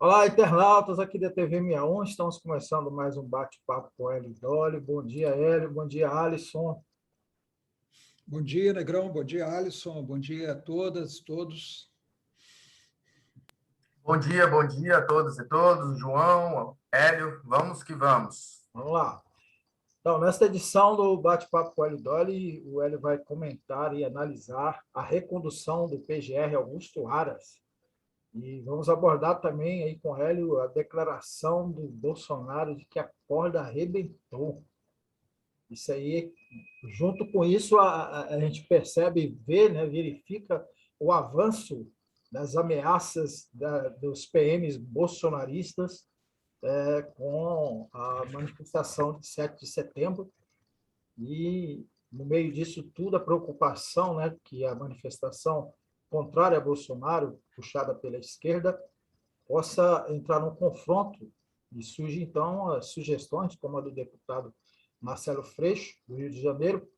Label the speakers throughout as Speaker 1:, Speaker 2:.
Speaker 1: Olá, internautas aqui da TV 61. Estamos começando mais um bate-papo com Hélio Dolly. Bom dia, Hélio. Bom dia, Alisson.
Speaker 2: Bom dia, Negrão. Bom dia, Alisson. Bom dia a todas, todos.
Speaker 3: Bom dia a todas e todos. João, Hélio, vamos que vamos.
Speaker 1: Vamos lá. Então, nesta edição do bate-papo com o Hélio Dolly, o Hélio vai comentar e analisar a recondução do PGR Augusto Aras. E vamos abordar também aí com o Hélio a declaração do Bolsonaro de que a corda arrebentou. Isso aí, junto com isso, a gente percebe e vê, né, verifica o avanço das ameaças dos PMs bolsonaristas com a manifestação de 7 de setembro. E, no meio disso tudo, a preocupação, né, que a manifestação contrária a Bolsonaro, puxada pela esquerda, possa entrar num confronto. E surgem, então, as sugestões, como a do deputado Marcelo Freixo, do Rio de Janeiro,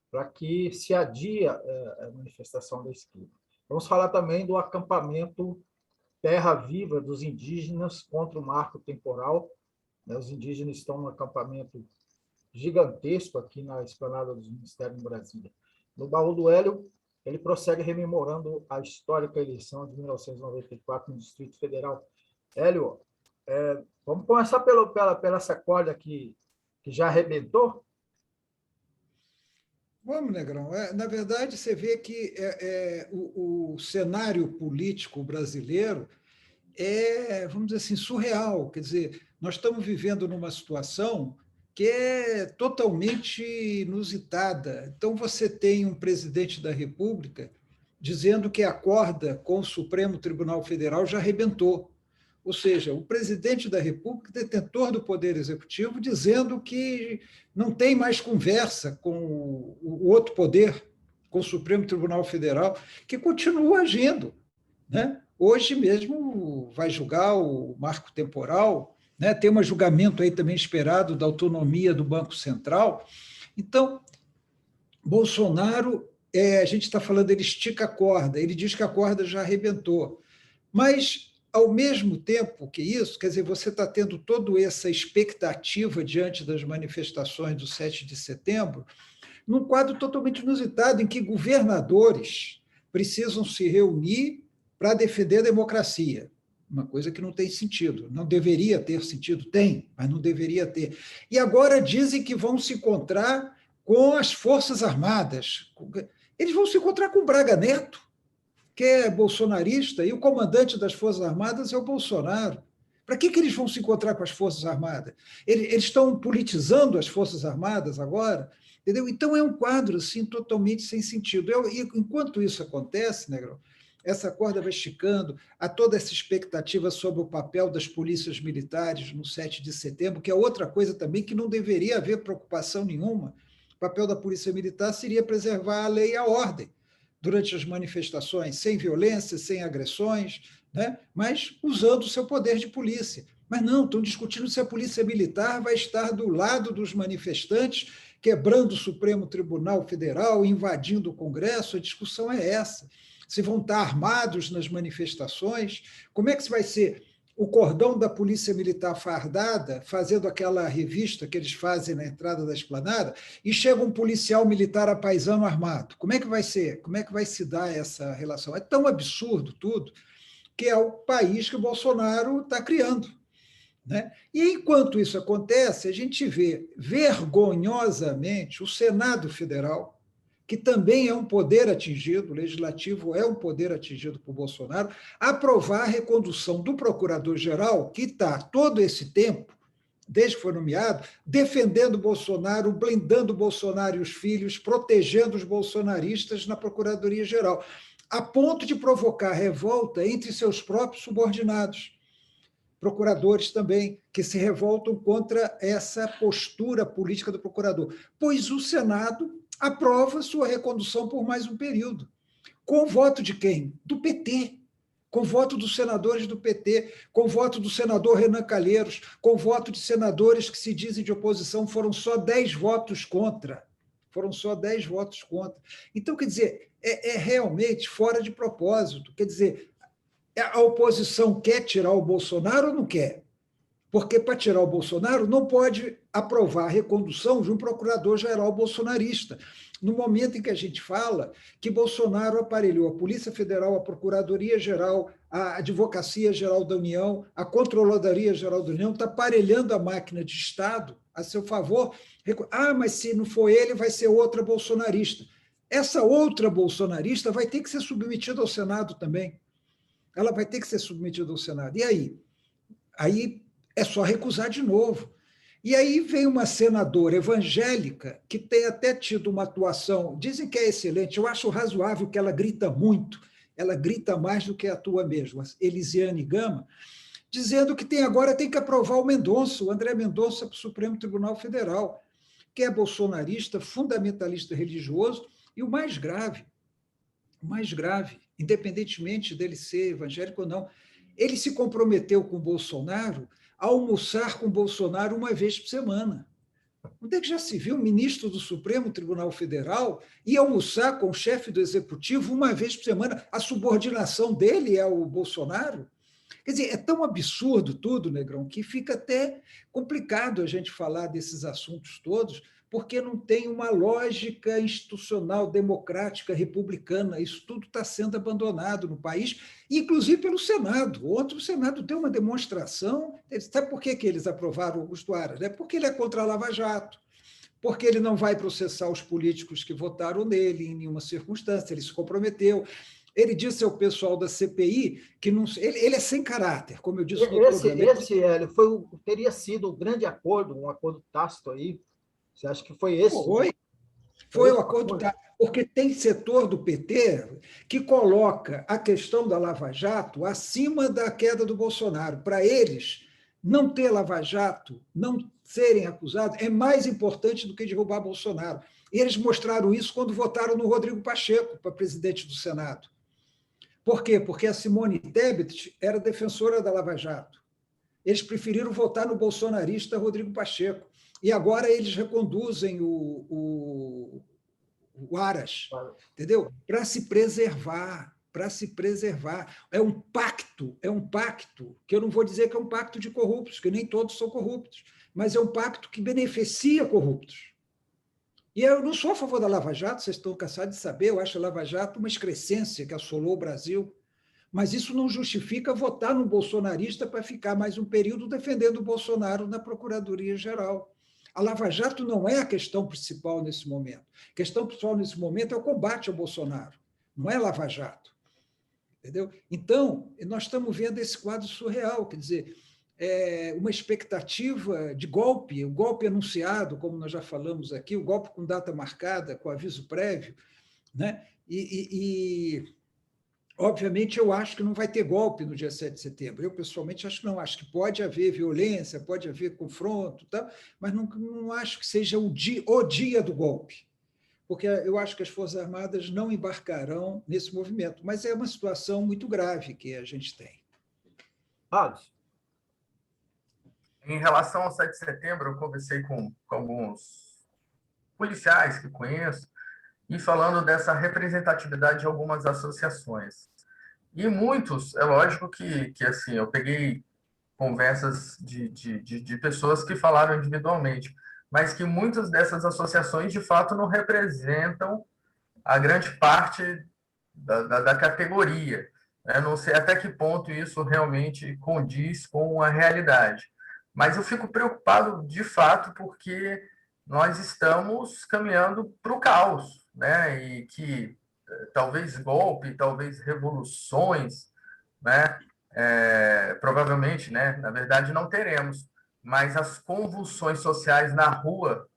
Speaker 1: para que se adie a manifestação da esquerda. Vamos falar também do acampamento Terra Viva dos indígenas contra o marco temporal. Os indígenas estão num acampamento gigantesco aqui na esplanada dos Ministérios em Brasília. No baú do Hélio, ele prossegue rememorando a histórica eleição de 1994 no Distrito Federal. Hélio, vamos começar pela essa corda que já arrebentou?
Speaker 2: Vamos, Negrão. Na verdade, você vê que o cenário político brasileiro vamos dizer assim, surreal. Quer dizer, nós estamos vivendo numa situação que é totalmente inusitada. Então, você tem um presidente da República dizendo que a corda com o Supremo Tribunal Federal já arrebentou. Ou seja, o presidente da República, detentor do Poder Executivo, dizendo que não tem mais conversa com o outro poder, com o Supremo Tribunal Federal, que continua agindo, né? Hoje mesmo vai julgar o marco temporal, né? Tem um julgamento aí também esperado da autonomia do Banco Central. Então, Bolsonaro, a gente está falando, ele estica a corda, ele diz que a corda já arrebentou. Mas, ao mesmo tempo que isso, quer dizer, você está tendo toda essa expectativa diante das manifestações do 7 de setembro, num quadro totalmente inusitado, em que governadores precisam se reunir para defender a democracia. Uma coisa que não tem sentido, não deveria ter sentido, tem, mas não deveria ter. E agora dizem que vão se encontrar com as Forças Armadas. Eles vão se encontrar com o Braga Neto, que é bolsonarista, e o comandante das Forças Armadas é o Bolsonaro. Para que eles vão se encontrar com as Forças Armadas? Eles estão politizando as Forças Armadas agora? Entendeu? Então, é um quadro assim, totalmente sem sentido. E enquanto isso acontece, Negrão, essa corda vai esticando, há toda essa expectativa sobre o papel das polícias militares no 7 de setembro, que é outra coisa também que não deveria haver preocupação nenhuma. O papel da polícia militar seria preservar a lei e a ordem durante as manifestações, sem violência, sem agressões, né? Mas usando o seu poder de polícia. Mas não, estão discutindo se a polícia militar vai estar do lado dos manifestantes, quebrando o Supremo Tribunal Federal, invadindo o Congresso. A discussão é essa. Se vão estar armados nas manifestações, como é que vai ser o cordão da polícia militar fardada, fazendo aquela revista que eles fazem na entrada da esplanada, e chega um policial militar apaisano armado. Como é que vai ser? Como é que vai se dar essa relação? É tão absurdo tudo, que é o país que o Bolsonaro está criando, né? E enquanto isso acontece, a gente vê vergonhosamente o Senado Federal, que também é um poder atingido, o legislativo é um poder atingido por Bolsonaro, aprovar a recondução do procurador-geral, que está todo esse tempo, desde que foi nomeado, defendendo Bolsonaro, blindando Bolsonaro e os filhos, protegendo os bolsonaristas na Procuradoria-Geral, a ponto de provocar revolta entre seus próprios subordinados. Procuradores também, que se revoltam contra essa postura política do procurador, pois o Senado aprova sua recondução por mais um período. Com o voto de quem? Do PT. Com o voto dos senadores do PT, com o voto do senador Renan Calheiros, com o voto de senadores que se dizem de oposição, foram só 10 votos contra. Foram só 10 votos contra. Então, quer dizer, é realmente fora de propósito. Quer dizer, A oposição quer tirar o Bolsonaro ou não quer? Porque, para tirar o Bolsonaro, não pode aprovar a recondução de um procurador-geral bolsonarista. No momento em que a gente fala que Bolsonaro aparelhou a Polícia Federal, a Procuradoria-Geral, a Advocacia-Geral da União, a Controladoria-Geral da União, está aparelhando a máquina de Estado a seu favor. Mas se não for ele, vai ser outra bolsonarista. Essa outra bolsonarista vai ter que ser submetida ao Senado também. Ela vai ter que ser submetida ao Senado. E aí? Aí é só recusar de novo. E aí vem uma senadora evangélica que tem até tido uma atuação, dizem que é excelente, eu acho razoável que ela grita muito, ela grita mais do que atua mesmo, Elisiane Gama, dizendo que agora tem que aprovar o Mendonça, o André Mendonça, para o Supremo Tribunal Federal, que é bolsonarista, fundamentalista religioso, e o mais grave, independentemente dele ser evangélico ou não, ele se comprometeu com o Bolsonaro a almoçar com o Bolsonaro uma vez por semana. Onde é que já se viu um ministro do Supremo Tribunal Federal ir almoçar com o chefe do Executivo uma vez por semana? A subordinação dele é o Bolsonaro? Quer dizer, é tão absurdo tudo, Negrão, que fica até complicado a gente falar desses assuntos todos, porque não tem uma lógica institucional, democrática, republicana. Isso tudo está sendo abandonado no país, inclusive pelo Senado. Ontem o Senado deu uma demonstração. Sabe por que eles aprovaram o Augusto Aras? É porque ele é contra a Lava Jato, porque ele não vai processar os políticos que votaram nele em nenhuma circunstância, ele se comprometeu. Ele disse ao pessoal da CPI que não, ele é sem caráter, como eu disse no programa.
Speaker 1: Hélio, teria sido um grande acordo, um acordo tácito aí. Você acha que foi esse?
Speaker 2: Foi o acordo tácito, porque tem setor do PT que coloca a questão da Lava Jato acima da queda do Bolsonaro. Para eles, não ter Lava Jato, não serem acusados, é mais importante do que derrubar Bolsonaro. E eles mostraram isso quando votaram no Rodrigo Pacheco para presidente do Senado. Por quê? Porque a Simone Tebet era defensora da Lava Jato. Eles preferiram votar no bolsonarista Rodrigo Pacheco. E agora eles reconduzem o Aras, entendeu? Para se preservar. É um pacto, que eu não vou dizer que é um pacto de corruptos, que nem todos são corruptos, mas é um pacto que beneficia corruptos. E eu não sou a favor da Lava Jato, vocês estão cansados de saber, eu acho a Lava Jato uma excrescência que assolou o Brasil, mas isso não justifica votar no bolsonarista para ficar mais um período defendendo o Bolsonaro na Procuradoria-Geral. A Lava Jato não é a questão principal nesse momento. A questão principal nesse momento é o combate ao Bolsonaro, não é Lava Jato. Entendeu? Então, nós estamos vendo esse quadro surreal, quer dizer, uma expectativa de golpe, o golpe anunciado, como nós já falamos aqui, o golpe com data marcada, com aviso prévio, né? Obviamente, eu acho que não vai ter golpe no dia 7 de setembro. Eu, pessoalmente, acho que não. Acho que pode haver violência, pode haver confronto, tá? Mas não acho que seja o dia do golpe, porque eu acho que as Forças Armadas não embarcarão nesse movimento. Mas é uma situação muito grave que a gente tem.
Speaker 3: Em relação ao 7 de setembro, eu conversei com alguns policiais que conheço, e falando dessa representatividade de algumas associações. E muitos, é lógico que assim, eu peguei conversas de pessoas que falaram individualmente, mas que muitas dessas associações, de fato, não representam a grande parte da categoria. Eu não sei até que ponto isso realmente condiz com a realidade. Mas eu fico preocupado, de fato, porque nós estamos caminhando para o caos, né? E que talvez golpe, talvez revoluções, né? Provavelmente, né? Na verdade, não teremos, mas as convulsões sociais na rua,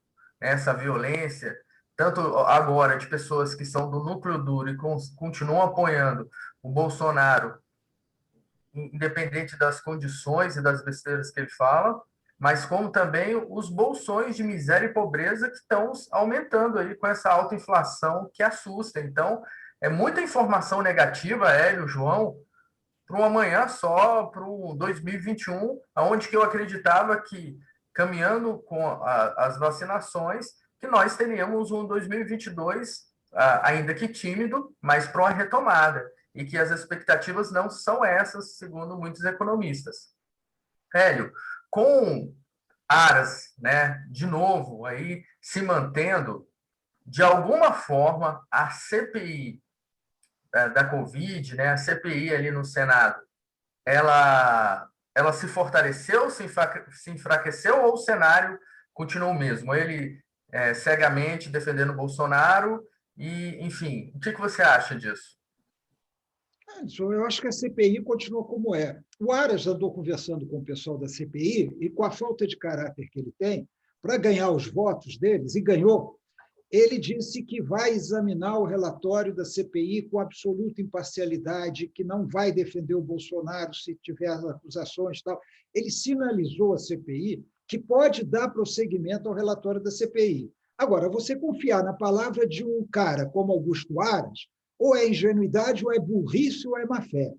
Speaker 3: essa violência, tanto agora de pessoas que são do núcleo duro e continuam apoiando o Bolsonaro, independente das condições e das besteiras que ele fala, mas como também os bolsões de miséria e pobreza que estão aumentando aí com essa alta inflação que assusta. Então, é muita informação negativa, Hélio, João, para um amanhã só, para o 2021, onde que eu acreditava que, caminhando com as vacinações, que nós teríamos um 2022, ainda que tímido, mas para uma retomada. e que as expectativas não são essas, segundo muitos economistas. Hélio, com Aras, né, de novo, aí se mantendo, de alguma forma, a CPI da Covid, né, a CPI ali no Senado, ela se fortaleceu, se enfraqueceu, ou o cenário continua o mesmo? Ele cegamente defendendo Bolsonaro e, enfim, o que você acha disso?
Speaker 2: Eu acho que a CPI continua como é. O Aras andou conversando com o pessoal da CPI e, com a falta de caráter que ele tem, para ganhar os votos deles, e ganhou, ele disse que vai examinar o relatório da CPI com absoluta imparcialidade, que não vai defender o Bolsonaro se tiver as acusações e tal. Ele sinalizou à CPI que pode dar prosseguimento ao relatório da CPI. Agora, você confiar na palavra de um cara como Augusto Aras, ou é ingenuidade, ou é burrice, ou é má-fé,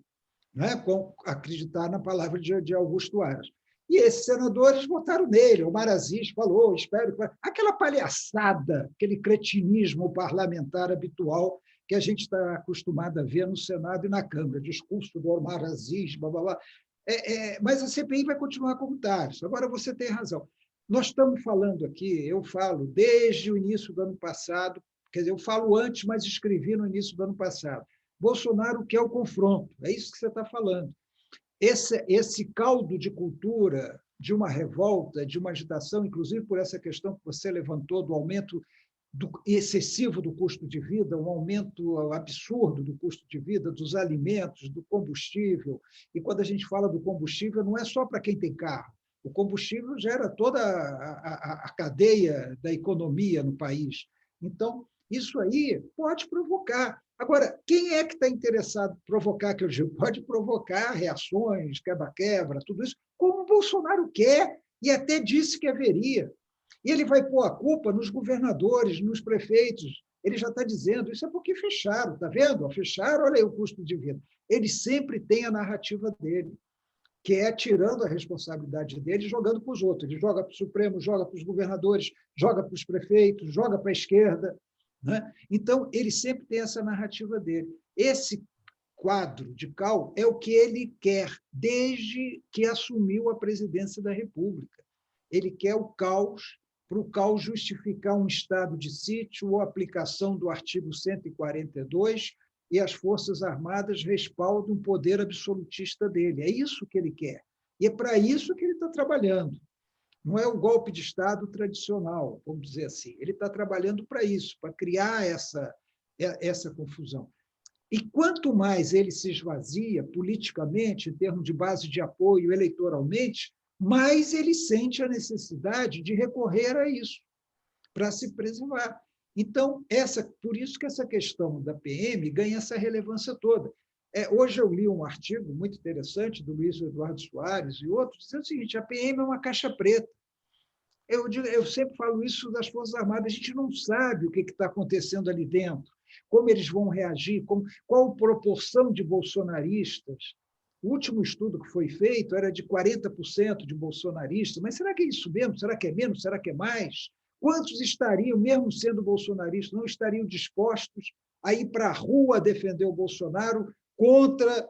Speaker 2: né? Com acreditar na palavra de Augusto Aras. E esses senadores votaram nele. O Aziz falou, espero que... Aquela palhaçada, aquele cretinismo parlamentar habitual que a gente está acostumado a ver no Senado e na Câmara, discurso do Omar Aziz, blá, blá, blá. Mas a CPI vai continuar como está. Agora, você tem razão. Nós estamos falando aqui, eu falo, desde o início do ano passado, quer dizer, eu falo antes, mas escrevi no início do ano passado. Bolsonaro quer o confronto, é isso que você está falando. Esse caldo de cultura, de uma revolta, de uma agitação, inclusive por essa questão que você levantou do aumento excessivo do custo de vida, um aumento absurdo do custo de vida, dos alimentos, do combustível. E quando a gente fala do combustível, não é só para quem tem carro. O combustível gera toda a cadeia da economia no país. Então, isso aí pode provocar. Agora, quem é que está interessado em provocar, que eu digo? Pode provocar reações, quebra-quebra, tudo isso, como o Bolsonaro quer, e até disse que haveria. E ele vai pôr a culpa nos governadores, nos prefeitos. Ele já está dizendo, isso é porque fecharam, está vendo? Fecharam, olha aí o custo de vida. Ele sempre tem a narrativa dele, que é tirando a responsabilidade dele e jogando para os outros. Ele joga para o Supremo, joga para os governadores, joga para os prefeitos, joga para a esquerda. Né? Então, ele sempre tem essa narrativa dele. Esse quadro de cal é o que ele quer desde que assumiu a presidência da República. Ele quer o caos, para o caos justificar um estado de sítio ou aplicação do artigo 142, e as Forças Armadas respaldam o poder absolutista dele. É isso que ele quer. E é para isso que ele está trabalhando. Não é o golpe de Estado tradicional, vamos dizer assim. Ele está trabalhando para isso, para criar essa confusão. E quanto mais ele se esvazia politicamente, em termos de base de apoio eleitoralmente, mais ele sente a necessidade de recorrer a isso, para se preservar. Então, por isso que essa questão da PM ganha essa relevância toda. Hoje eu li um artigo muito interessante do Luiz Eduardo Soares e outros, dizendo o seguinte, a PM é uma caixa preta. Eu sempre falo isso das Forças Armadas, a gente não sabe o que está acontecendo ali dentro, como eles vão reagir, qual a proporção de bolsonaristas. O último estudo que foi feito era de 40% de bolsonaristas, mas será que é isso mesmo? Será que é menos? Será que é mais? Quantos estariam, mesmo sendo bolsonaristas, não estariam dispostos a ir para a rua defender o Bolsonaro contra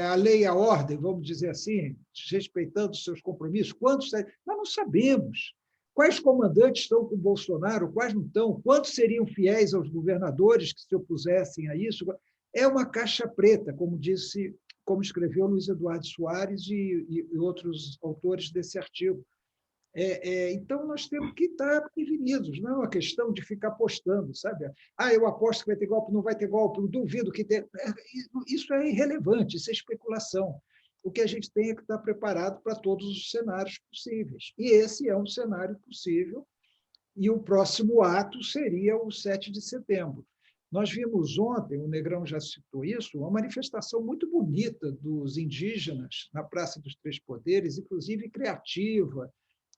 Speaker 2: a lei e a ordem, vamos dizer assim, respeitando os seus compromissos? Quantos? Nós não sabemos. Quais comandantes estão com o Bolsonaro, quais não estão? Quantos seriam fiéis aos governadores que se opusessem a isso? É uma caixa preta, como escreveu Luiz Eduardo Soares e outros autores desse artigo. Então, nós temos que estar prevenidos, não é uma questão de ficar apostando, sabe? Eu aposto que vai ter golpe, não vai ter golpe, eu duvido que tenha. Isso é irrelevante, isso é especulação. O que a gente tem é que estar preparado para todos os cenários possíveis. E esse é um cenário possível, e o próximo ato seria o 7 de setembro. Nós vimos ontem, o Negrão já citou isso, uma manifestação muito bonita dos indígenas na Praça dos Três Poderes, inclusive criativa.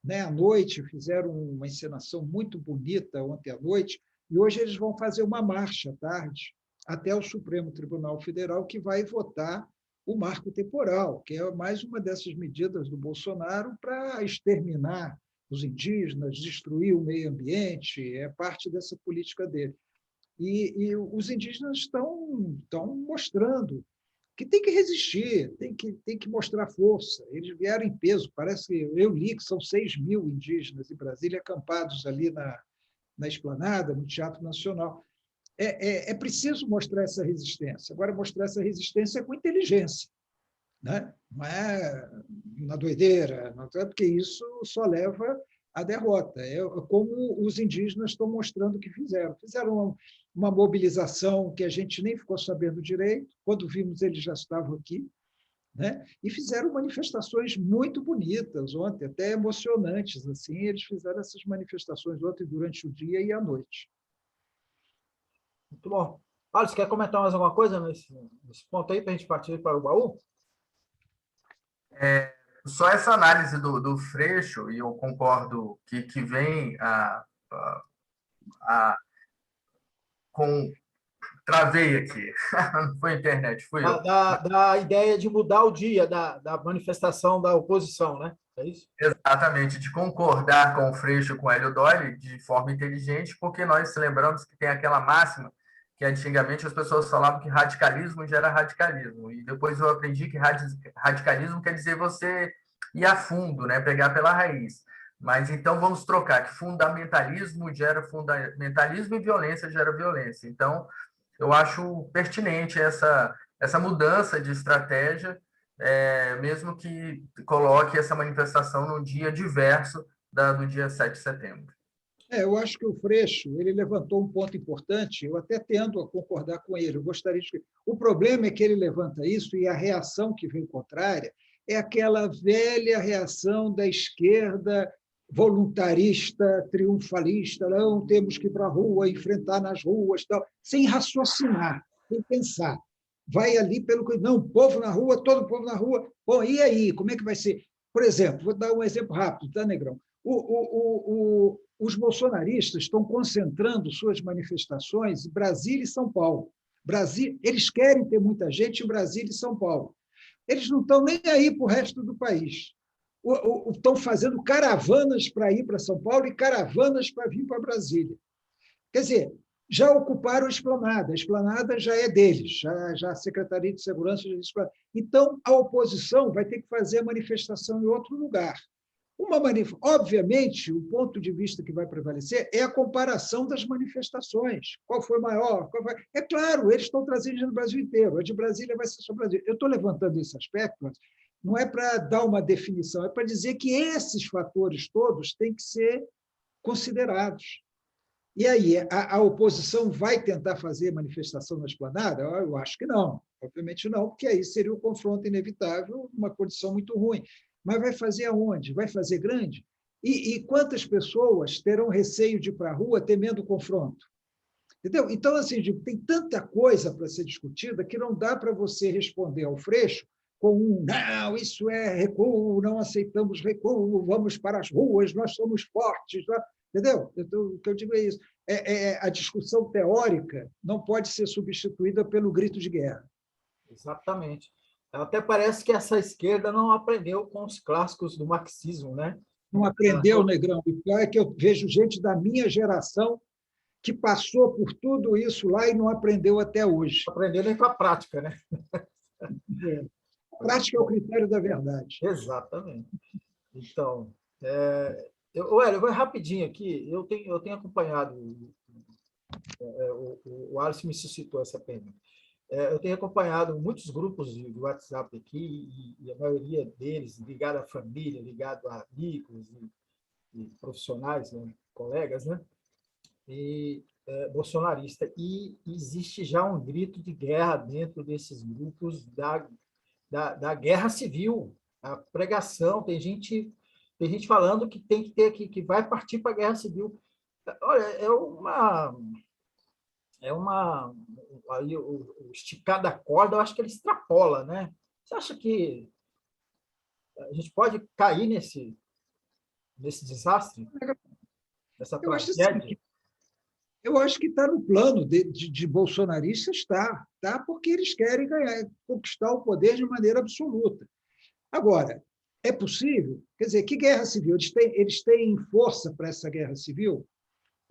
Speaker 2: À noite, fizeram uma encenação muito bonita ontem à noite, e hoje eles vão fazer uma marcha à tarde até o Supremo Tribunal Federal, que vai votar o marco temporal, que é mais uma dessas medidas do Bolsonaro para exterminar os indígenas, destruir o meio ambiente, é parte dessa política dele. E os indígenas estão mostrando que tem que resistir, tem que mostrar força. Eles vieram em peso, parece que eu li que são 6.000 indígenas em Brasília acampados ali na Esplanada, no Teatro Nacional. É preciso mostrar essa resistência. Agora, mostrar essa resistência com inteligência, né? Não é na doideira, não é, porque isso só leva à derrota. É como os indígenas estão mostrando que fizeram. Fizeram uma mobilização que a gente nem ficou sabendo direito. Quando vimos, eles já estavam aqui, né? E fizeram manifestações muito bonitas ontem, até emocionantes. Assim, eles fizeram essas manifestações ontem durante o dia e a noite.
Speaker 1: Muito bom. Alisson, quer comentar mais alguma coisa nesse ponto aí, para a gente partir para o baú?
Speaker 3: Só essa análise do Freixo, e eu concordo que vem com... Travei aqui, não foi a internet, fui eu.
Speaker 1: Da ideia de mudar o dia da manifestação da oposição, né? É isso?
Speaker 3: Exatamente, de concordar com o Freixo, com o Hélio Doyle, de forma inteligente, porque nós lembramos que tem aquela máxima que antigamente as pessoas falavam que radicalismo gera radicalismo, e depois eu aprendi que radicalismo quer dizer você ir a fundo, né? Pegar pela raiz. Mas então vamos trocar, que fundamentalismo gera fundamentalismo e violência gera violência. Então, eu acho pertinente essa mudança de estratégia, mesmo que coloque essa manifestação no dia diverso do dia 7 de setembro.
Speaker 2: Eu acho que o Freixo ele levantou um ponto importante, eu até tendo a concordar com ele. Eu gostaria de... O problema é que ele levanta isso e a reação que vem contrária é aquela velha reação da esquerda voluntarista, triunfalista, não temos que ir para a rua, enfrentar nas ruas, tal, sem raciocinar, sem pensar. Vai ali pelo que... Não, povo na rua, todo povo na rua. Bom, e aí, como é que vai ser? Por exemplo, vou dar um exemplo rápido, tá, Negrão? Os bolsonaristas estão concentrando suas manifestações em Brasília e São Paulo. Eles querem ter muita gente em Brasília e São Paulo. Eles não estão nem aí para o resto do país. Estão fazendo caravanas para ir para São Paulo e caravanas para vir para Brasília. Quer dizer, já ocuparam a Esplanada já é deles, já a Secretaria de Segurança já disse. Então, a oposição vai ter que fazer a manifestação em outro lugar. Obviamente, o ponto de vista que vai prevalecer é a comparação das manifestações. Qual foi maior? É claro, eles estão trazendo no Brasil inteiro. A de Brasília vai ser só Brasil. Eu estou levantando esse aspecto, não é para dar uma definição, é para dizer que esses fatores todos têm que ser considerados. E aí, a oposição vai tentar fazer manifestação na Esplanada? Eu acho que não, obviamente não, porque aí seria o confronto inevitável, uma condição muito ruim. Mas vai fazer aonde? Vai fazer grande? E quantas pessoas terão receio de ir para a rua temendo o confronto? Entendeu? Então, assim, tem tanta coisa para ser discutida que não dá para você responder ao Freixo com não, isso é recuo, não aceitamos recuo, vamos para as ruas, nós somos fortes. Entendeu? O que eu digo é isso. A discussão teórica não pode ser substituída pelo grito de guerra.
Speaker 1: Exatamente. Até parece que essa esquerda não aprendeu com os clássicos do marxismo, né?
Speaker 2: Não aprendeu, Negrão. O pior é que eu vejo gente da minha geração que passou por tudo isso lá e não aprendeu até hoje.
Speaker 1: Aprendeu nem com a prática, né?
Speaker 2: A prática é o critério da verdade.
Speaker 1: Exatamente. Então, eu vou rapidinho aqui. Eu tenho acompanhado, o Alisson me suscitou essa pergunta. Eu tenho acompanhado muitos grupos de WhatsApp aqui, e a maioria deles ligado à família, ligado a amigos e profissionais, né, colegas, né, e bolsonarista. E existe já um grito de guerra dentro desses grupos da guerra civil, a pregação. Tem gente falando que tem que ter que vai partir para a guerra civil. Olha, aí o esticar da corda, eu acho que ele extrapola, né? Você acha que a gente pode cair nesse desastre, nessa tragédia?
Speaker 2: Eu acho que está no plano de bolsonaristas, está, porque eles querem conquistar o poder de maneira absoluta. Agora, é possível? Quer dizer, que guerra civil? Eles têm força para essa guerra civil?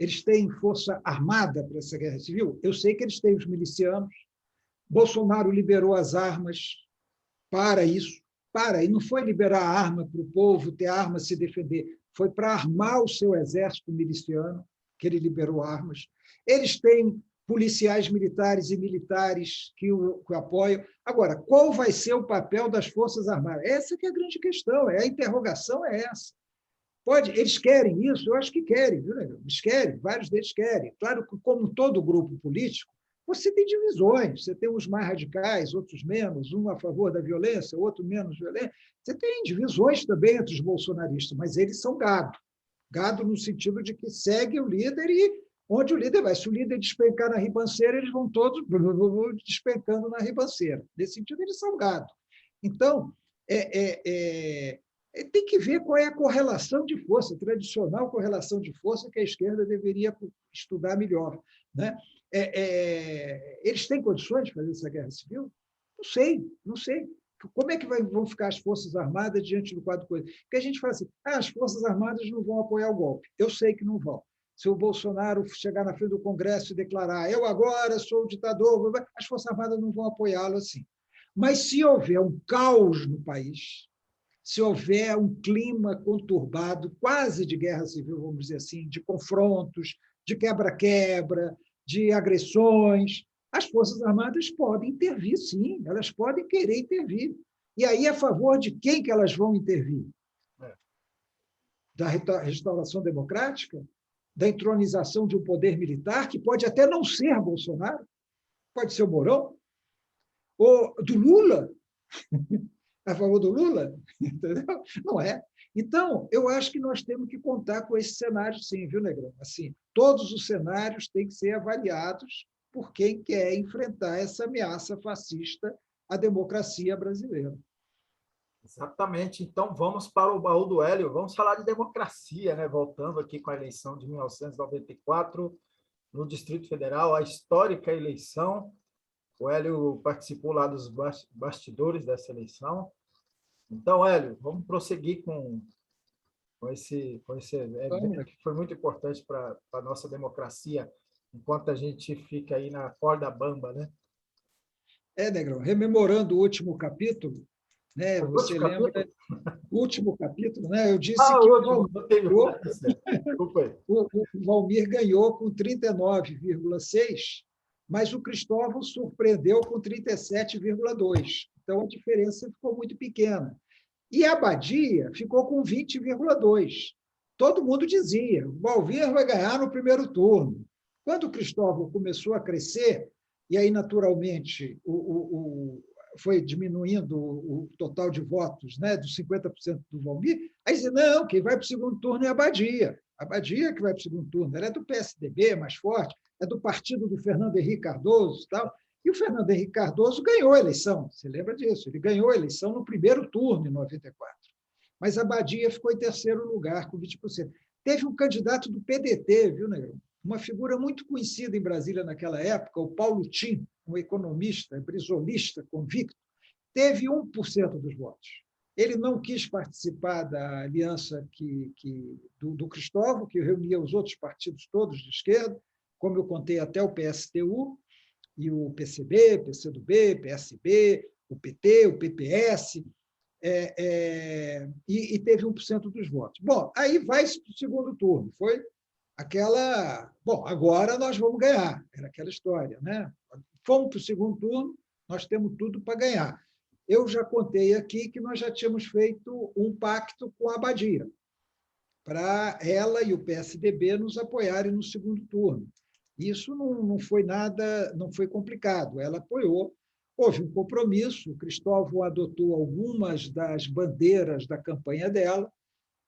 Speaker 2: Eles têm força armada para essa guerra civil? Eu sei que eles têm os milicianos. Bolsonaro liberou as armas para isso, e não foi liberar a arma para o povo ter arma se defender, foi para armar o seu exército miliciano que ele liberou armas. Eles têm policiais militares e militares que o apoiam. Agora, qual vai ser o papel das Forças Armadas? Essa que é a grande questão, a interrogação é essa. Eles querem isso? Eu acho que querem, viu, Negão? Eles querem, vários deles querem. Claro que, como todo grupo político, você tem divisões, você tem uns mais radicais, outros menos, um a favor da violência, outro menos violência. Você tem divisões também entre os bolsonaristas, mas eles são gado. Gado no sentido de que segue o líder e onde o líder vai. Se o líder despencar na ribanceira, eles vão todos despencando na ribanceira. Nesse sentido, eles são gado. Então, tem que ver qual é a correlação de força, a tradicional correlação de força que a esquerda deveria estudar melhor, né? Eles têm condições de fazer essa guerra civil? Não sei. Como é que vão ficar as Forças Armadas diante do quadro de coisas? Porque a gente fala assim, as Forças Armadas não vão apoiar o golpe. Eu sei que não vão. Se o Bolsonaro chegar na frente do Congresso e declarar eu agora sou o ditador, as Forças Armadas não vão apoiá-lo assim. Mas se houver um caos no país, se houver um clima conturbado, quase de guerra civil, vamos dizer assim, de confrontos, de quebra-quebra, de agressões, as Forças Armadas podem intervir, sim, elas podem querer intervir. E aí, a favor de quem que elas vão intervir? Da restauração democrática? Da entronização de um poder militar, que pode até não ser Bolsonaro, pode ser o Mourão, ou do Lula, a favor do Lula, entendeu? Não é. Então, eu acho que nós temos que contar com esse cenário, sim, viu, Negrão? Assim, todos os cenários têm que ser avaliados por quem quer enfrentar essa ameaça fascista à democracia brasileira.
Speaker 1: Exatamente. Então, vamos para o baú do Hélio. Vamos falar de democracia, né? Voltando aqui com a eleição de 1994, no Distrito Federal, a histórica eleição. O Hélio participou lá dos bastidores dessa eleição. Então, Hélio, vamos prosseguir com esse evento que foi muito importante para a nossa democracia, enquanto a gente fica aí na corda bamba, né?
Speaker 2: Negrão, rememorando o último capítulo, né? Você lembra o último capítulo, né? Eu disse que o Valmir ganhou com 39,6%, mas o Cristóvão surpreendeu com 37,2%. Então, a diferença ficou muito pequena. E a Badia ficou com 20,2%. Todo mundo dizia, o Valmir vai ganhar no primeiro turno. Quando o Cristóvão começou a crescer, e aí, naturalmente, foi diminuindo o total de votos, né, dos 50% do Valmir, aí dizia, não, quem vai para o segundo turno é a Badia. A Badia que vai para o segundo turno. Ela é do PSDB, mais forte, é do partido do Fernando Henrique Cardoso e tal. E o Fernando Henrique Cardoso ganhou a eleição, você lembra disso? Ele ganhou a eleição no primeiro turno, em 94. Mas a Badia ficou em terceiro lugar, com 20%. Teve um candidato do PDT, viu, Negrão? Uma figura muito conhecida em Brasília naquela época, o Paulo Tim, um economista, brisolista convicto, teve 1% dos votos. Ele não quis participar da aliança do Cristóvão, que reunia os outros partidos todos de esquerda, como eu contei, até o PSTU, e o PCB, PCdoB, PSB, o PT, o PPS, e teve 1% dos votos. Bom, aí vai para o segundo turno. Foi aquela... Bom, agora nós vamos ganhar. Era aquela história, né? Fomos para o segundo turno, nós temos tudo para ganhar. Eu já contei aqui que nós já tínhamos feito um pacto com a Badia, para ela e o PSDB nos apoiarem no segundo turno. Isso não foi nada, não foi complicado. Ela apoiou, houve um compromisso, o Cristóvão adotou algumas das bandeiras da campanha dela,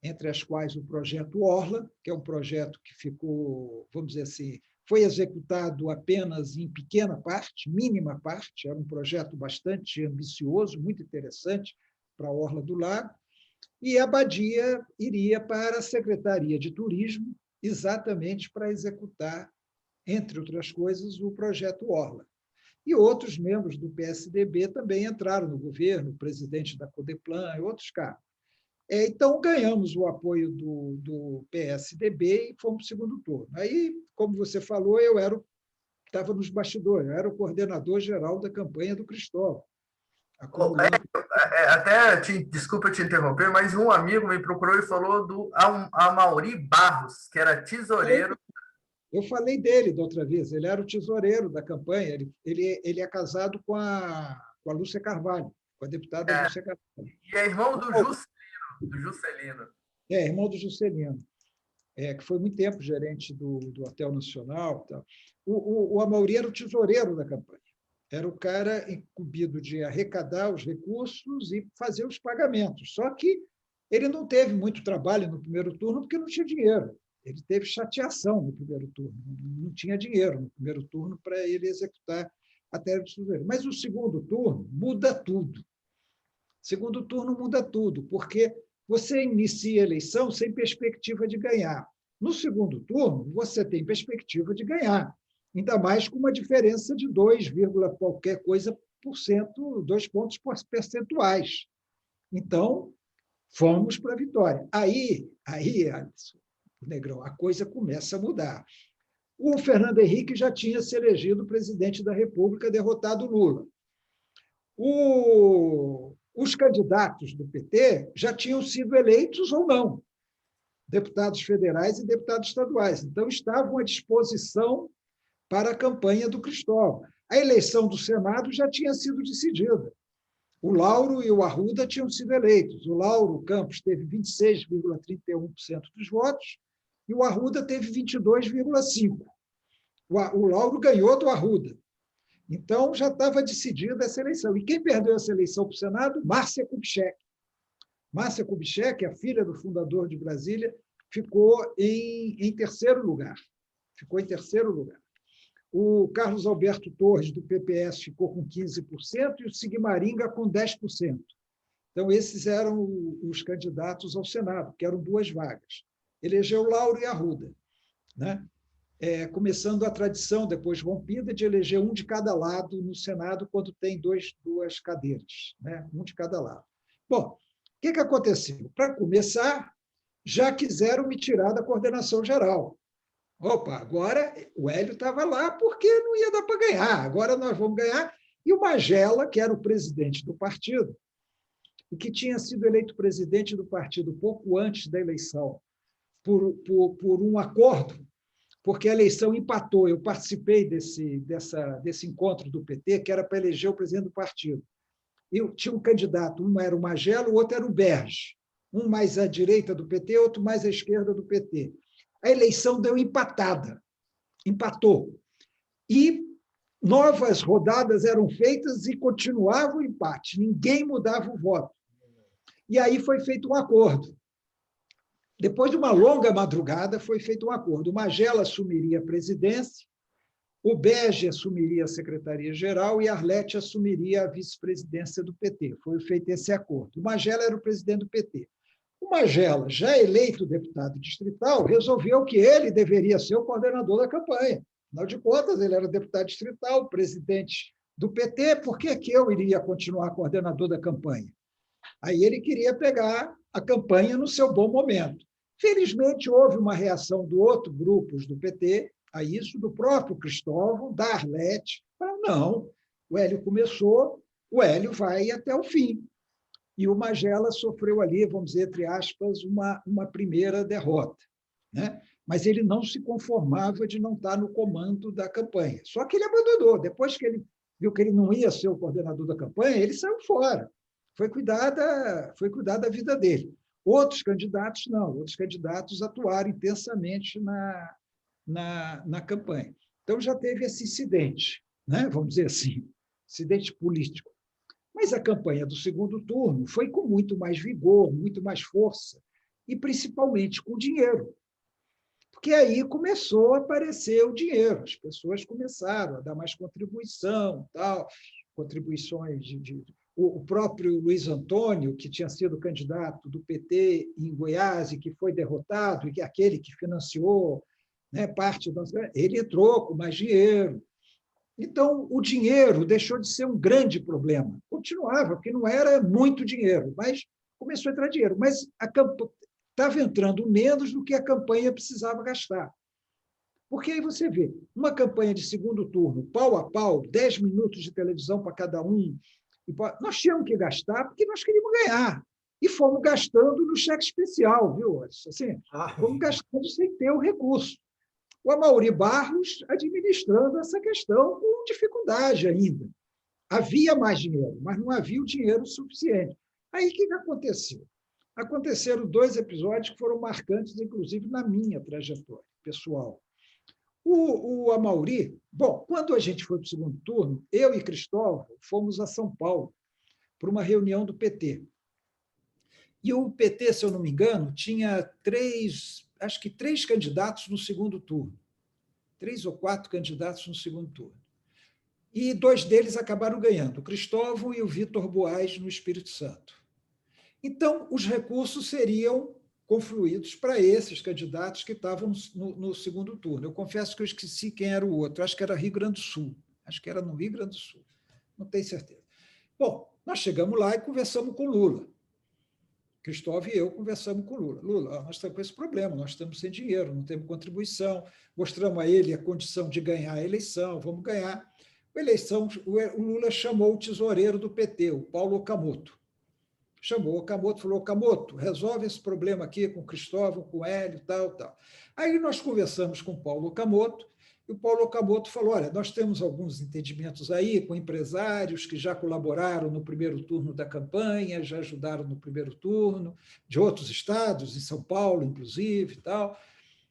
Speaker 2: entre as quais o projeto Orla, que é um projeto que ficou, vamos dizer assim, foi executado apenas em pequena parte, mínima parte, era um projeto bastante ambicioso, muito interessante para a Orla do Lago, e a Badia iria para a Secretaria de Turismo, exatamente para executar, entre outras coisas, o projeto Orla. E outros membros do PSDB também entraram no governo, o presidente da Codeplan e outros caras. Então, ganhamos o apoio do PSDB e fomos para o segundo turno. Aí, como você falou, eu estava nos bastidores, eu era o coordenador geral da campanha do Cristóvão.
Speaker 3: Desculpa te interromper, mas um amigo me procurou e falou do Amaury Barros, que era tesoureiro.
Speaker 2: Eu falei dele da outra vez, ele era o tesoureiro da campanha, ele é casado com a Lúcia Carvalho, com a deputada Lúcia Carvalho.
Speaker 3: E é irmão do Juscelino.
Speaker 2: Irmão do Juscelino, que foi muito tempo gerente do Hotel Nacional. Tal. O Amaury era o tesoureiro da campanha, era o cara incumbido de arrecadar os recursos e fazer os pagamentos. Só que ele não teve muito trabalho no primeiro turno porque não tinha dinheiro. Ele teve chateação no primeiro turno, não tinha dinheiro no primeiro turno para ele executar a tarefa de tesoureiro. Mas o segundo turno muda tudo. O segundo turno muda tudo, porque você inicia a eleição sem perspectiva de ganhar. No segundo turno, você tem perspectiva de ganhar, ainda mais com uma diferença de 2, qualquer coisa por cento, 2 pontos percentuais. Então, fomos para a vitória. Aí, Alisson, Negrão, a coisa começa a mudar. O Fernando Henrique já tinha se elegido presidente da República, derrotado Lula. Os candidatos do PT já tinham sido eleitos ou não, deputados federais e deputados estaduais. Então, estavam à disposição para a campanha do Cristóvão. A eleição do Senado já tinha sido decidida. O Lauro e o Arruda tinham sido eleitos. O Lauro Campos teve 26,31% dos votos e o Arruda teve 22,5%. O Lauro ganhou do Arruda. Então, já estava decidida essa eleição. E quem perdeu essa eleição para o Senado? Márcia Kubitschek. Márcia Kubitschek, a filha do fundador de Brasília, ficou em terceiro lugar. Ficou em terceiro lugar. O Carlos Alberto Torres, do PPS, ficou com 15% e o Sigmaringa com 10%. Então, esses eram os candidatos ao Senado, que eram 2 vagas. Elegeu Lauro e Arruda, né? Começando a tradição, depois rompida, de eleger um de cada lado no Senado, quando tem duas cadeiras, né? Um de cada lado. Bom, o que aconteceu? Para começar, já quiseram me tirar da coordenação geral. Opa, agora o Hélio estava lá porque não ia dar para ganhar, agora nós vamos ganhar. E o Magela, que era o presidente do partido, e que tinha sido eleito presidente do partido pouco antes da eleição, por um acordo, porque a eleição empatou. Eu participei desse encontro do PT, que era para eleger o presidente do partido. Eu tinha um candidato, um era o Magela, o outro era o Berge, um mais à direita do PT, outro mais à esquerda do PT. A eleição deu empatada, empatou. E novas rodadas eram feitas e continuava o empate, ninguém mudava o voto. E aí foi feito um acordo. Depois de uma longa madrugada, foi feito um acordo. O Magela assumiria a presidência, o Berge assumiria a secretaria-geral e a Arlete assumiria a vice-presidência do PT. Foi feito esse acordo. O Magela era o presidente do PT. O Magela, já eleito deputado distrital, resolveu que ele deveria ser o coordenador da campanha. Afinal de contas, ele era deputado distrital, presidente do PT, por que eu iria continuar coordenador da campanha? Aí ele queria pegar a campanha no seu bom momento. Felizmente, houve uma reação do outro grupos do PT a isso, do próprio Cristóvão, da Arlete. Não, o Hélio começou, o Hélio vai até o fim. E o Magela sofreu ali, vamos dizer, entre aspas, uma primeira derrota, né? Mas ele não se conformava de não estar no comando da campanha. Só que ele abandonou. Depois que ele viu que ele não ia ser o coordenador da campanha, ele saiu fora. Foi cuidar da vida dele. Outros candidatos, não. Outros candidatos atuaram intensamente na campanha. Então, já teve esse incidente, né? Vamos dizer assim, incidente político. Mas a campanha do segundo turno foi com muito mais vigor, muito mais força, e principalmente com dinheiro. Porque aí começou a aparecer o dinheiro, as pessoas começaram a dar mais contribuição, tal, contribuições o próprio Luiz Antônio, que tinha sido candidato do PT em Goiás e que foi derrotado, e que é aquele que financiou, né, parte ele entrou com mais dinheiro. Então, o dinheiro deixou de ser um grande problema. Continuava, porque não era muito dinheiro, mas começou a entrar dinheiro, mas estava entrando menos do que a campanha precisava gastar. Porque aí você vê, uma campanha de segundo turno, pau a pau, 10 minutos de televisão para cada um, nós tínhamos que gastar porque nós queríamos ganhar. E fomos gastando no cheque especial, viu? Assim, fomos gastando sem ter o recurso. O Amaury Barros administrando essa questão com dificuldade ainda. Havia mais dinheiro, mas não havia o dinheiro suficiente. Aí, o que aconteceu? Aconteceram 2 episódios que foram marcantes, inclusive, na minha trajetória pessoal. O Amaury, bom, quando a gente foi para o segundo turno, eu e Cristóvão fomos a São Paulo para uma reunião do PT. E o PT, se eu não me engano, tinha 3 candidatos no segundo turno. 3 ou 4 candidatos no segundo turno. E 2 deles acabaram ganhando, o Cristóvão e o Vitor Boas, no Espírito Santo. Então, os recursos seriam confluídos para esses candidatos que estavam no segundo turno. Eu confesso que eu esqueci quem era o outro, acho que era Rio Grande do Sul. Acho que era no Rio Grande do Sul, não tenho certeza. Bom, nós chegamos lá e conversamos com Lula. Cristóvão e eu conversamos com Lula. Lula, nós estamos com esse problema, nós estamos sem dinheiro, não temos contribuição, mostramos a ele a condição de ganhar a eleição, vamos ganhar. A eleição, o Lula chamou o tesoureiro do PT, o Paulo Okamoto. Chamou o Okamoto e falou: Okamoto, resolve esse problema aqui com o Cristóvão, com o Hélio, tal. Aí nós conversamos com o Paulo Okamoto, e o Paulo Okamoto falou: olha, nós temos alguns entendimentos aí com empresários que já colaboraram no primeiro turno da campanha, já ajudaram no primeiro turno, de outros estados, em São Paulo, inclusive, e tal.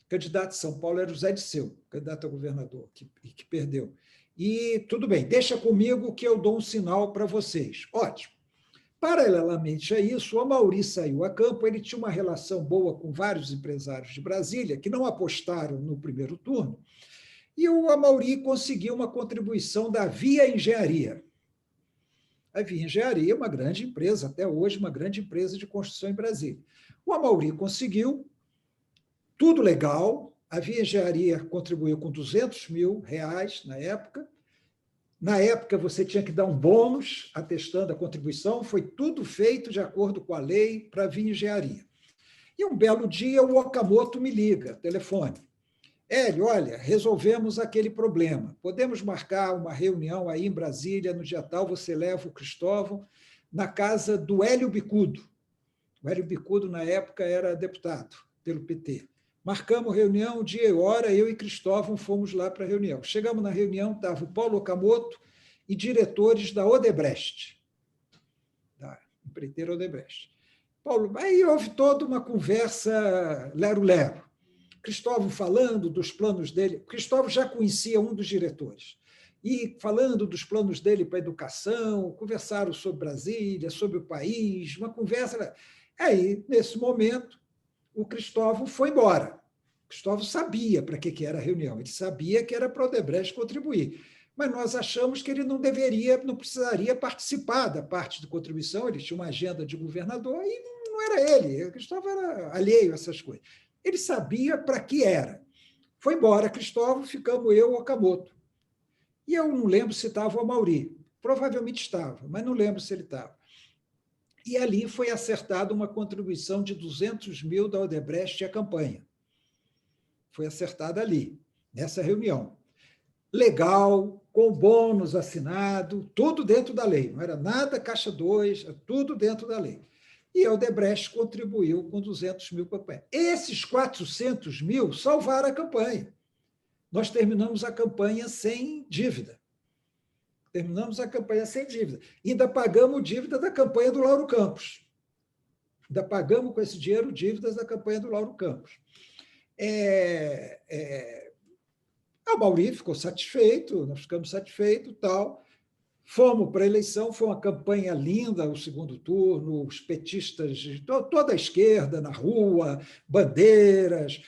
Speaker 2: O candidato de São Paulo era o Zé Disseu, candidato a governador, que perdeu. E tudo bem, deixa comigo que eu dou um sinal para vocês. Ótimo. Paralelamente a isso, o Amaury saiu a campo, ele tinha uma relação boa com vários empresários de Brasília que não apostaram no primeiro turno, e o Amaury conseguiu uma contribuição da Via Engenharia. A Via Engenharia é uma grande empresa, até hoje, uma grande empresa de construção em Brasília. O Amaury conseguiu, tudo legal, a Via Engenharia contribuiu com R$200 mil na época. Na época, você tinha que dar um bônus atestando a contribuição, foi tudo feito de acordo com a lei para a Via Engenharia. E um belo dia, o Okamoto me liga, telefone. Hélio, olha, resolvemos aquele problema. Podemos marcar uma reunião aí em Brasília, no dia tal, você leva o Cristóvão na casa do Hélio Bicudo. O Hélio Bicudo, na época, era deputado pelo PT. Marcamos reunião, dia e hora, eu e Cristóvão fomos lá para a reunião. Chegamos na reunião, estava o Paulo Okamoto e diretores da Odebrecht, da empreiteira Odebrecht. Paulo, aí houve toda uma conversa lero-lero. Cristóvão falando dos planos dele. Cristóvão já conhecia um dos diretores. E falando dos planos dele para a educação, conversaram sobre Brasília, sobre o país, uma conversa. Aí, nesse momento, o Cristóvão foi embora. O Cristóvão sabia para que era a reunião, ele sabia que era para o Odebrecht contribuir, mas nós achamos que ele não precisaria participar da parte de contribuição, ele tinha uma agenda de governador e não era ele, o Cristóvão era alheio a essas coisas. Ele sabia para que era. Foi embora Cristóvão, ficamos eu e o Okamoto. E eu não lembro se estava o Amaury, provavelmente estava, mas não lembro se ele estava. E ali foi acertada uma contribuição de R$200 mil da Odebrecht à campanha. Foi acertada ali, nessa reunião. Legal, com bônus assinado, tudo dentro da lei. Não era nada caixa 2, tudo dentro da lei. E a Odebrecht contribuiu com R$200 mil para a campanha. Esses R$400 mil salvaram a campanha. Nós terminamos a campanha sem dívida. Terminamos a campanha sem dívida. Ainda pagamos dívida da campanha do Lauro Campos. Ainda pagamos com esse dinheiro dívidas da campanha do Lauro Campos. O Amaury ficou satisfeito, nós ficamos satisfeitos, tal. Fomos para a eleição, foi uma campanha linda, o segundo turno, os petistas, toda a esquerda na rua, bandeiras,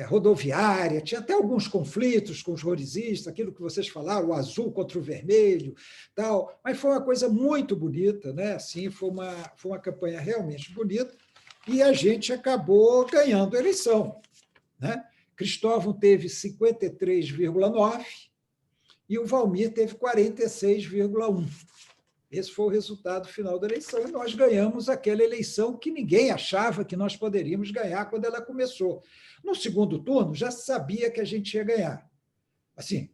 Speaker 2: rodoviária, tinha até alguns conflitos com os ruralistas, aquilo que vocês falaram, o azul contra o vermelho, tal, mas foi uma coisa muito bonita, né? Assim, foi uma campanha realmente bonita, e a gente acabou ganhando a eleição, né? Cristóvão teve 53,9%, e o Valmir teve 46,1%. Esse foi o resultado final da eleição, e nós ganhamos aquela eleição que ninguém achava que nós poderíamos ganhar quando ela começou. No segundo turno, já se sabia que a gente ia ganhar. Assim,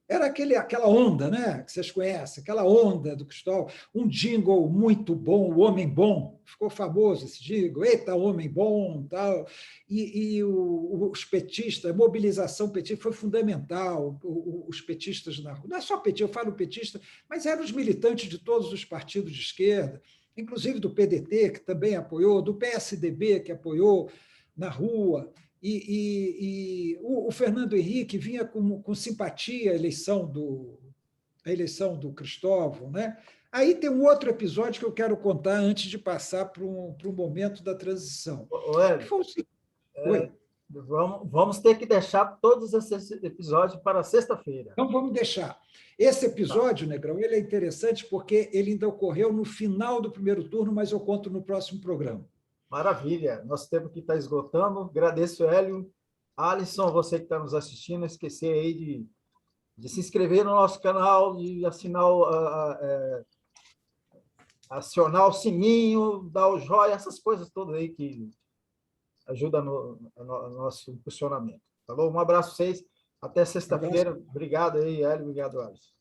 Speaker 2: era aquela onda, né, que vocês conhecem, aquela onda do Cristóvão, um jingle muito bom, o Homem Bom, ficou famoso esse jingle, eita, Homem Bom, tal. Os petistas, a mobilização petista foi fundamental, os petistas na rua, não é só petista, eu falo petista, mas eram os militantes de todos os partidos de esquerda, inclusive do PDT, que também apoiou, do PSDB, que apoiou na rua. O Fernando Henrique vinha com simpatia à eleição do Cristóvão. Né? Aí tem um outro episódio que eu quero contar antes de passar para um momento da transição.
Speaker 1: Vamos ter que deixar todos esses episódios para sexta-feira.
Speaker 2: Então, vamos deixar. Esse episódio, Negrão, ele é interessante porque ele ainda ocorreu no final do primeiro turno, mas eu conto no próximo programa.
Speaker 1: Maravilha, nosso tempo que está esgotando. Agradeço, Hélio. Alisson, você que está nos assistindo, não esquecer aí de se inscrever no nosso canal, de acionar o sininho, dar o joia, essas coisas todas aí que ajudam no nosso funcionamento. Tá bom? Um abraço a vocês. Até sexta-feira. Obrigado aí, Hélio. Obrigado, Alisson.